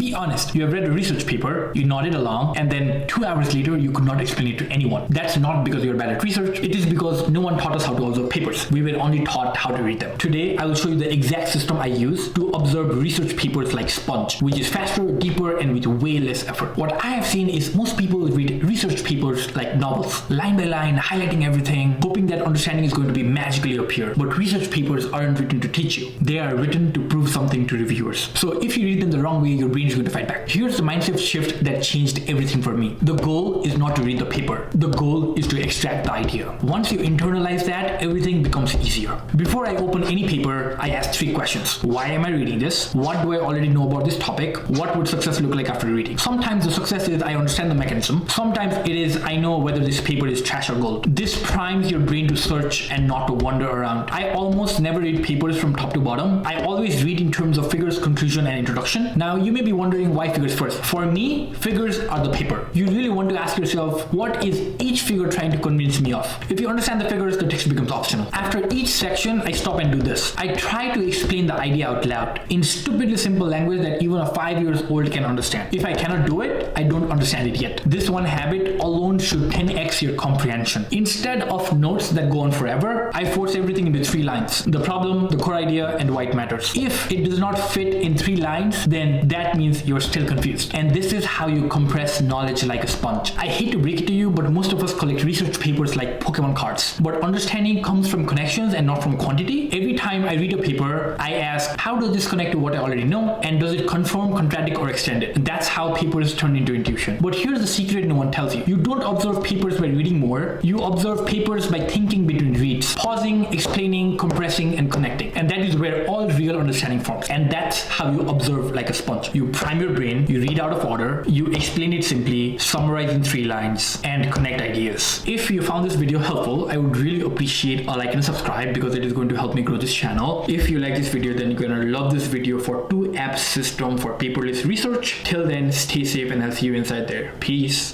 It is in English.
Be honest, you have read a research paper, you nodded along, and then 2 hours later you could not explain it to anyone. That's not because you're bad at research, it is because no one taught us how to observe papers. We were only taught how to read them. Today, I will show you the exact system I use to observe research papers like sponge, which is faster, deeper, and with way less effort. What I have seen is most people read research papers like novels, line by line, highlighting everything, hoping that understanding is going to be magically appear. But research papers aren't written to teach you. They are written to prove something to reviewers. So if you read them the wrong way, your brain is going to fight back. Here's the mindset shift that changed everything for me. The goal is not to read the paper. The goal is to extract the idea. Once you internalize that, everything becomes easier. Before I open any paper, I ask 3 questions. Why am I reading this? What do I already know about this topic? What would success look like after reading? Sometimes the success is I understand the mechanism. Sometimes it is I know whether this paper is trash or gold. This primes your brain to search and not to wander around. I almost never read papers from top to bottom. I always read in terms of figures, conclusion, and introduction. Now, you may be wondering why figures first. For me, figures are the paper. You really want to ask yourself, what is each figure trying to convince me of? If you understand the figures, the text becomes optional. After each section, I stop and do this. I try to explain the idea out loud in stupidly simple language that even a 5-year-old can understand. If I cannot do it, I don't understand it yet. This one habit alone should 10x your comprehension. Instead of notes that go on forever, I force everything into 3 lines. The problem, the core idea, and why it matters. If it does not fit in 3 lines, then that means you're still confused. And this is how you compress knowledge like a sponge. I hate to break it to you, but most of us collect research papers like Pokemon cards. But understanding comes from connections and not from quantity. Every time I read a paper, I ask, how does this connect to what I already know? And does it confirm, contradict, or extend it? And that's how papers turn into intuition. But here's the secret no one tells you. You don't observe papers by reading more. You observe papers by thinking between reads. Pausing, explaining, compressing, and connecting. And that is where all real understanding forms. And that's how you observe like a sponge. You prime your brain, you read out of order, you explain it simply, summarize in 3 lines, and connect ideas. If you found this video helpful, I would really appreciate a like and a subscribe because it is going to help me grow this channel. If you like this video, then you're gonna love this video for 2 apps system for paperless research. Till then, stay safe and I'll see you inside there. Peace.